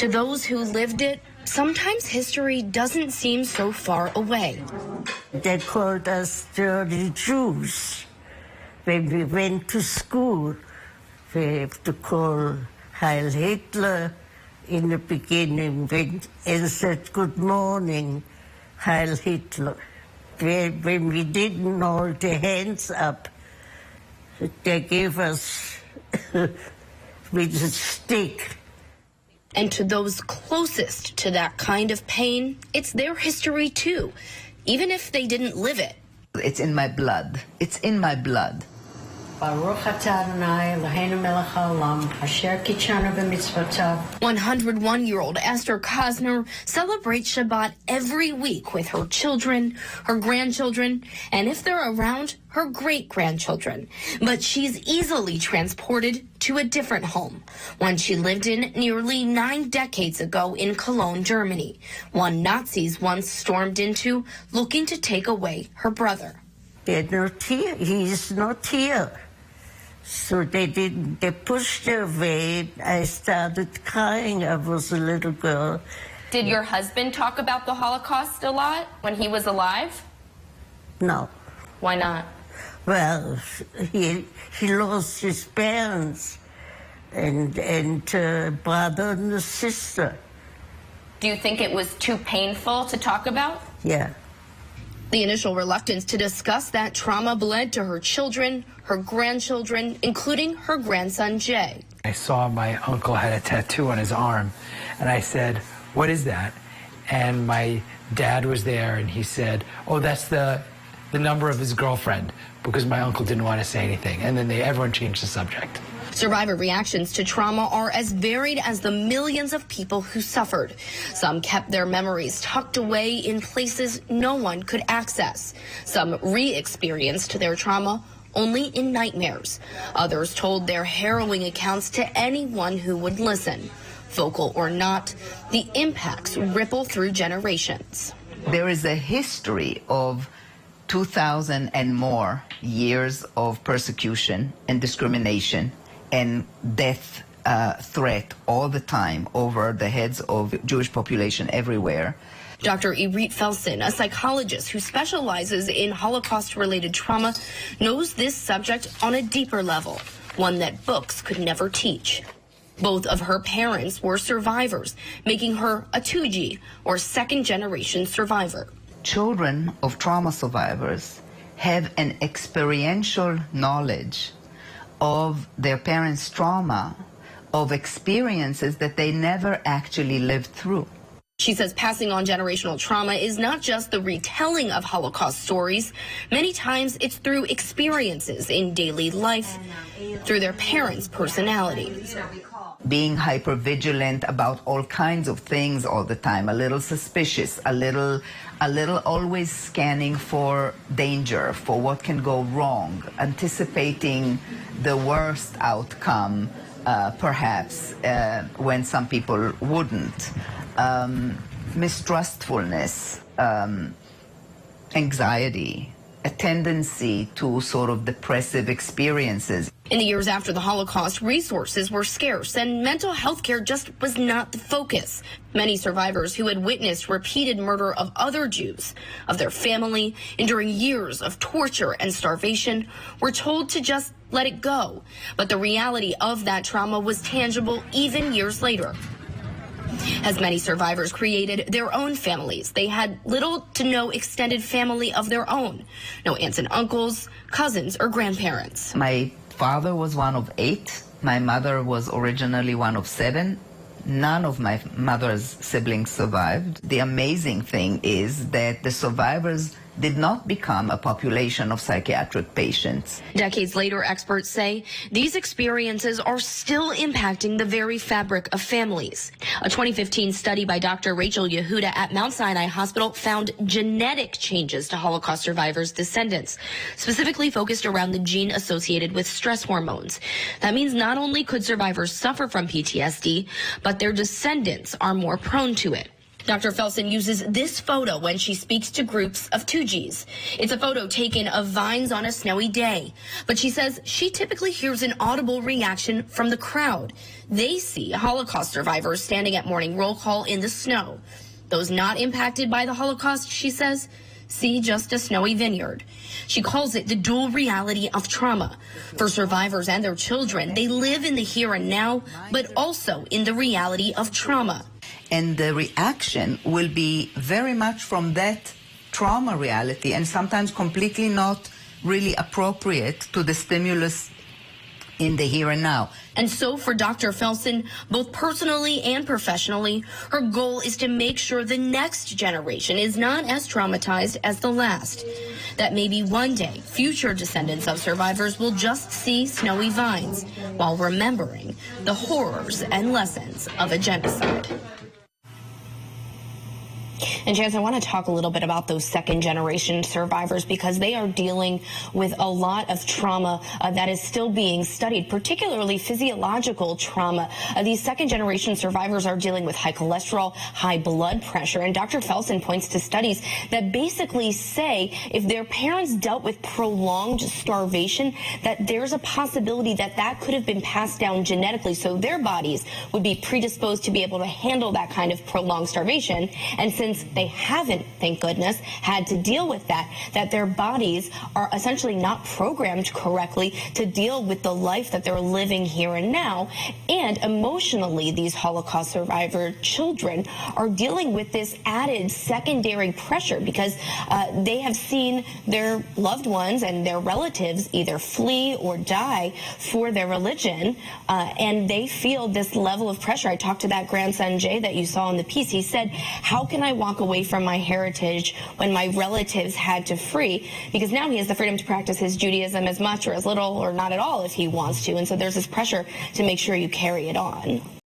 To those who lived it, sometimes history doesn't seem so far away. They called us dirty Jews. When we went to school, we have to call Heil Hitler in the beginning and said good morning, Heil Hitler. When we didn't hold the hands up, they gave us with a stick. And to those closest to that kind of pain, it's their history too, even if they didn't live it. It's in my blood. It's in my blood. 101-year-old Esther Kosner celebrates Shabbat every week with her children, her grandchildren, and if they're around, her great-grandchildren. But she's easily transported to a different home, one she lived in nearly 9 decades ago in Cologne, Germany, one Nazis once stormed into looking to take away her brother. They're not here. He's not here. So they pushed her away. I started crying. I was a little girl. Did your husband talk about the Holocaust a lot when he was alive? No. Why not? Well, he lost his parents and brother and a sister. Do you think it was too painful to talk about? Yeah. The initial reluctance to discuss that trauma bled to her children, her grandchildren, including her grandson, Jay. I saw my uncle had a tattoo on his arm, and I said, "What is that?" And my dad was there, and he said, "Oh, that's the number of his girlfriend," because my uncle didn't want to say anything. And then everyone changed the subject. Survivor reactions to trauma are as varied as the millions of people who suffered. Some kept their memories tucked away in places no one could access. Some re-experienced their trauma only in nightmares. Others told their harrowing accounts to anyone who would listen. Vocal or not, the impacts ripple through generations. There is a history of 2,000 and more years of persecution and discrimination and death threat all the time over the heads of Jewish population everywhere. Dr. Irit Felsen, a psychologist who specializes in Holocaust-related trauma, knows this subject on a deeper level, one that books could never teach. Both of her parents were survivors, making her a 2G, or second-generation survivor. Children of trauma survivors have an experiential knowledge of their parents' trauma, of experiences that they never actually lived through. She says passing on generational trauma is not just the retelling of Holocaust stories. Many times it's through experiences in daily life, through their parents' personalities. Being hypervigilant about all kinds of things all the time, a little suspicious, a little always scanning for danger, for what can go wrong, anticipating the worst outcome, perhaps, when some people wouldn't. Mistrustfulness, anxiety, a tendency to sort of depressive experiences. In the years after the Holocaust, resources were scarce and mental health care just was not the focus. Many survivors who had witnessed repeated murder of other Jews, of their family, enduring years of torture and starvation, were told to just let it go. But the reality of that trauma was tangible even years later. As many survivors created their own families, they had little to no extended family of their own. No aunts and uncles, cousins, or grandparents. My father was one of 8. My mother was originally one of 7. None of my mother's siblings survived. The amazing thing is that the survivors did not become a population of psychiatric patients. Decades later, experts say these experiences are still impacting the very fabric of families. A 2015 study by Dr. Rachel Yehuda at Mount Sinai Hospital found genetic changes to Holocaust survivors' descendants, specifically focused around the gene associated with stress hormones. That means not only could survivors suffer from PTSD, but their descendants are more prone to it. Dr. Felsen uses this photo when she speaks to groups of 2Gs. It's a photo taken of vines on a snowy day, but she says she typically hears an audible reaction from the crowd. They see Holocaust survivors standing at morning roll call in the snow. Those not impacted by the Holocaust, she says, see just a snowy vineyard. She calls it the dual reality of trauma. For survivors and their children, they live in the here and now, but also in the reality of trauma. And the reaction will be very much from that trauma reality and sometimes completely not really appropriate to the stimulus in the here and now. And so for Dr. Felsen, both personally and professionally, her goal is to make sure the next generation is not as traumatized as the last. That maybe one day, future descendants of survivors will just see snowy vines while remembering the horrors and lessons of a genocide. And Chance, I want to talk a little bit about those second-generation survivors because they are dealing with a lot of trauma that is still being studied, particularly physiological trauma. These second-generation survivors are dealing with high cholesterol, high blood pressure, and Dr. Felsen points to studies that basically say if their parents dealt with prolonged starvation, that there's a possibility that that could have been passed down genetically, so their bodies would be predisposed to be able to handle that kind of prolonged starvation. And since they haven't, thank goodness, had to deal with that their bodies are essentially not programmed correctly to deal with the life that they're living here and now. And emotionally, these Holocaust survivor children are dealing with this added secondary pressure because they have seen their loved ones and their relatives either flee or die for their religion, and they feel this level of pressure. I talked to that grandson, Jay, that you saw in the piece. He said, how can I walk away from my heritage when my relatives had to flee? Because now he has the freedom to practice his Judaism as much or as little or not at all if he wants to. And so there's this pressure to make sure you carry it on.